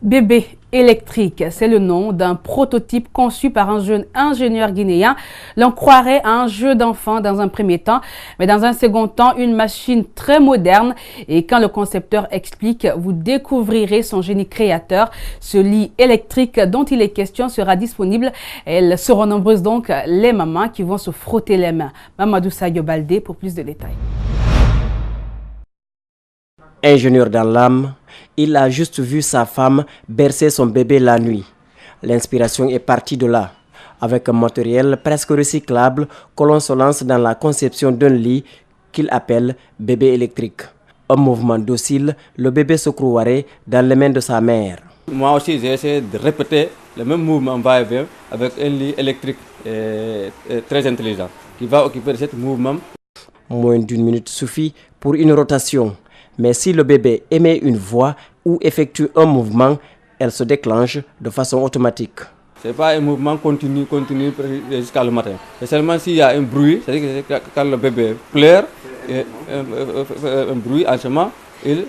Bébé électrique, c'est le nom d'un prototype conçu par un jeune ingénieur guinéen. L'on croirait à un jeu d'enfant dans un premier temps, mais dans un second temps, une machine très moderne. Et quand le concepteur explique, vous découvrirez son génie créateur. Ce lit électrique dont il est question sera disponible. Elles seront nombreuses donc les mamans qui vont se frotter les mains. Mamadou Sadio Baldé pour plus de détails. Ingénieur dans l'âme, il a juste vu sa femme bercer son bébé la nuit. L'inspiration est partie de là. Avec un matériel presque recyclable, Colon se lance dans la conception d'un lit qu'il appelle bébé électrique. Un mouvement docile, le bébé se croirait dans les mains de sa mère. Moi aussi, j'ai essayé de répéter le même mouvement va-et-vient avec un lit électrique très intelligent qui va occuper ce mouvement. Moins d'une minute suffit pour une rotation. Mais si le bébé émet une voix ou effectue un mouvement, elle se déclenche de façon automatique. Ce n'est pas un mouvement continu jusqu'à le matin. C'est seulement s'il y a un bruit, c'est-à-dire que quand le bébé pleure, un bruit, en ce moment, il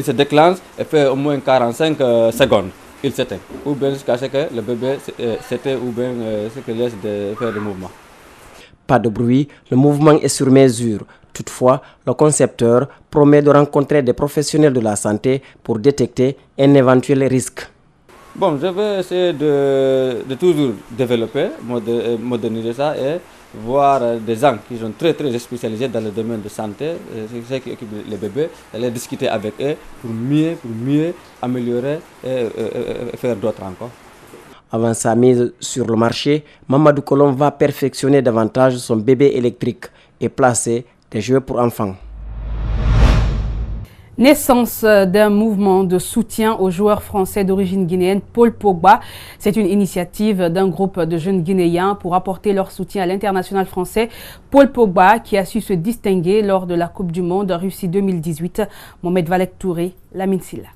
se déclenche et fait au moins 45 secondes. Il s'éteint. Ou bien jusqu'à ce que le bébé s'éteint ou bien ce qu'il laisse de faire le mouvement. Pas de bruit, le mouvement est sur mesure. Toutefois, le concepteur promet de rencontrer des professionnels de la santé pour détecter un éventuel risque. Bon, je vais essayer de toujours développer, moderniser ça et voir des gens qui sont très spécialisés dans le domaine de santé, ceux qui occupent les bébés, aller discuter avec eux pour mieux améliorer et faire d'autres encore. Avant sa mise sur le marché, Mamadou Colon va perfectionner davantage son bébé électrique et placer des jeux pour enfants. Naissance d'un mouvement de soutien aux joueurs français d'origine guinéenne Paul Pogba. C'est une initiative d'un groupe de jeunes Guinéens pour apporter leur soutien à l'international français Paul Pogba qui a su se distinguer lors de la Coupe du Monde Russie 2018. Mohamed Valek Touré, Lamine Silla.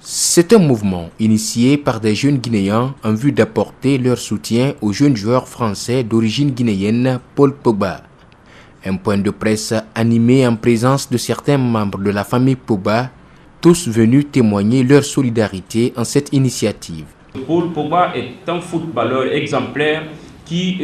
C'est un mouvement initié par des jeunes Guinéens en vue d'apporter leur soutien au jeune joueur français d'origine guinéenne Paul Pogba. Un point de presse animé en présence de certains membres de la famille Pogba, tous venus témoigner leur solidarité en cette initiative. Paul Pogba est un footballeur exemplaire qui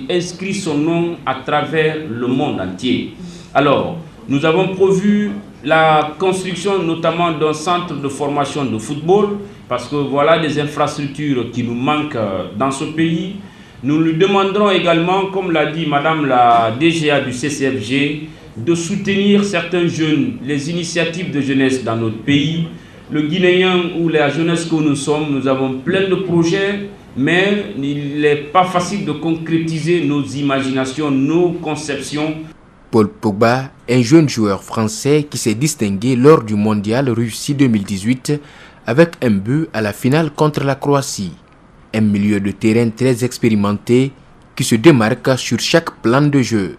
inscrit son nom à travers le monde entier. Alors, nous avons prévu la construction notamment d'un centre de formation de football parce que voilà des infrastructures qui nous manquent dans ce pays. Nous lui demanderons également, comme l'a dit Madame la DGA du CCFG, de soutenir certains jeunes, les initiatives de jeunesse dans notre pays. Le Guinéen ou la jeunesse que nous sommes, nous avons plein de projets, mais il n'est pas facile de concrétiser nos imaginations, nos conceptions. Paul Pogba, un jeune joueur français qui s'est distingué lors du mondial Russie 2018 avec un but à la finale contre la Croatie. Un milieu de terrain très expérimenté qui se démarque sur chaque plan de jeu.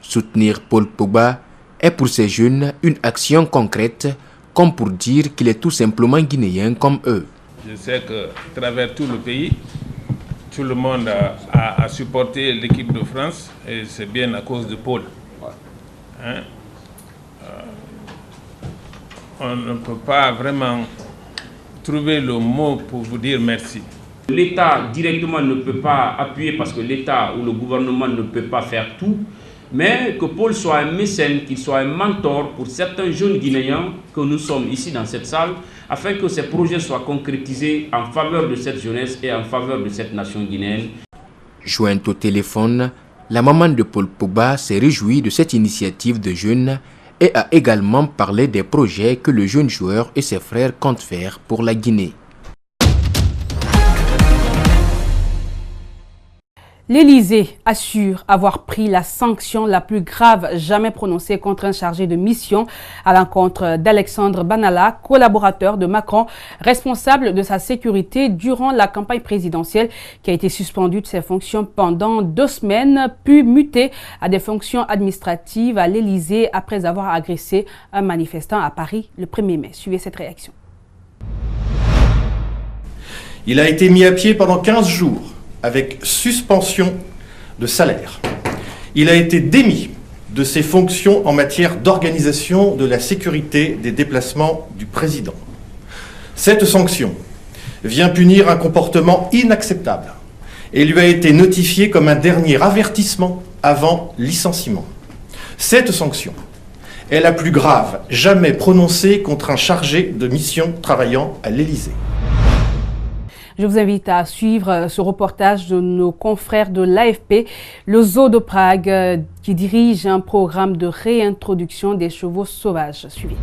Soutenir Paul Pogba est pour ces jeunes une action concrète, comme pour dire qu'il est tout simplement guinéen comme eux. Je sais qu'à travers tout le pays, tout le monde a supporté l'équipe de France et c'est bien à cause de Paul. Hein? On ne peut pas vraiment trouver le mot pour vous dire merci. L'État directement ne peut pas appuyer parce que l'État ou le gouvernement ne peut pas faire tout, mais que Paul soit un mécène, qu'il soit un mentor pour certains jeunes Guinéens que nous sommes ici dans cette salle, afin que ces projets soient concrétisés en faveur de cette jeunesse et en faveur de cette nation guinéenne. Jointe au téléphone, la maman de Paul Pogba s'est réjouie de cette initiative de jeunes et a également parlé des projets que le jeune joueur et ses frères comptent faire pour la Guinée. L'Élysée assure avoir pris la sanction la plus grave jamais prononcée contre un chargé de mission à l'encontre d'Alexandre Banala, collaborateur de Macron, responsable de sa sécurité durant la campagne présidentielle, qui a été suspendu de ses fonctions pendant 2 semaines, puis muté à des fonctions administratives à l'Élysée après avoir agressé un manifestant à Paris le 1er mai. Suivez cette réaction. Il a été mis à pied pendant 15 jours. Avec suspension de salaire. Il a été démis de ses fonctions en matière d'organisation de la sécurité des déplacements du président. Cette sanction vient punir un comportement inacceptable et lui a été notifiée comme un dernier avertissement avant licenciement. Cette sanction est la plus grave jamais prononcée contre un chargé de mission travaillant à l'Élysée. Je vous invite à suivre ce reportage de nos confrères de l'AFP, le zoo de Prague, qui dirige un programme de réintroduction des chevaux sauvages. Suivez.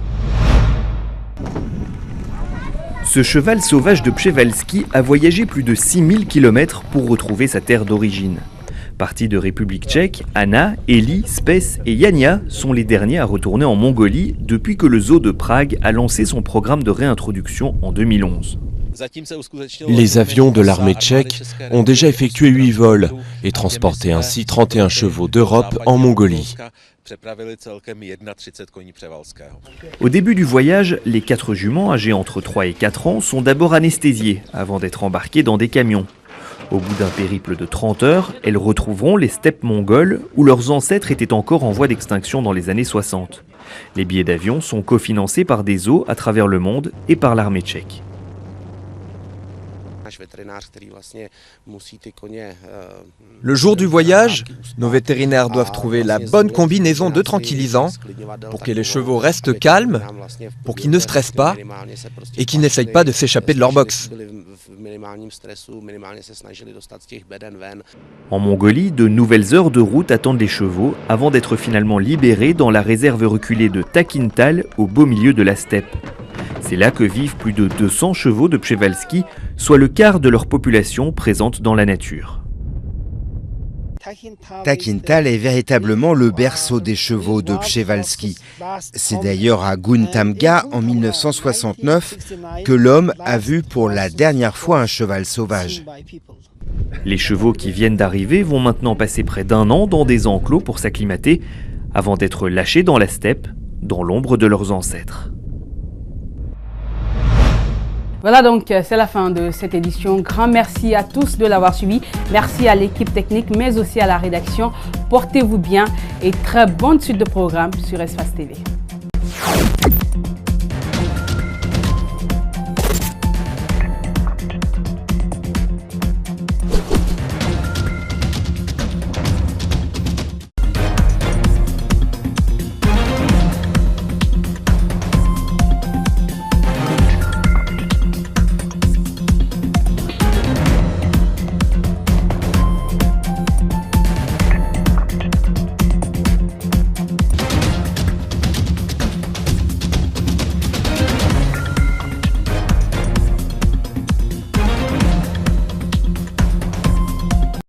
Ce cheval sauvage de Przewalski a voyagé plus de 6000 km pour retrouver sa terre d'origine. Partis de République tchèque, Anna, Eli, Spes et Yania sont les derniers à retourner en Mongolie depuis que le zoo de Prague a lancé son programme de réintroduction en 2011. Les avions de l'armée tchèque ont déjà effectué 8 vols et transporté ainsi 31 chevaux d'Europe en Mongolie. Au début du voyage, les 4 juments âgés entre 3 et 4 ans sont d'abord anesthésiées avant d'être embarquées dans des camions. Au bout d'un périple de 30 heures, elles retrouveront les steppes mongoles où leurs ancêtres étaient encore en voie d'extinction dans les années 60. Les billets d'avion sont cofinancés par des zoos à travers le monde et par l'armée tchèque. Le jour du voyage, nos vétérinaires doivent trouver la bonne combinaison de tranquillisants pour que les chevaux restent calmes, pour qu'ils ne stressent pas et qu'ils n'essayent pas de s'échapper de leur box. En Mongolie, de nouvelles heures de route attendent les chevaux avant d'être finalement libérés dans la réserve reculée de Takhintal au beau milieu de la steppe. C'est là que vivent plus de 200 chevaux de Przewalski, soit le quart de leur population présente dans la nature. Takhintal est véritablement le berceau des chevaux de Przewalski. C'est d'ailleurs à Guntamga, en 1969, que l'homme a vu pour la dernière fois un cheval sauvage. Les chevaux qui viennent d'arriver vont maintenant passer près d'1 an dans des enclos pour s'acclimater, avant d'être lâchés dans la steppe, dans l'ombre de leurs ancêtres. Voilà donc, c'est la fin de cette édition. Grand merci à tous de l'avoir suivi. Merci à l'équipe technique, mais aussi à la rédaction. Portez-vous bien et très bonne suite de programme sur Espace TV.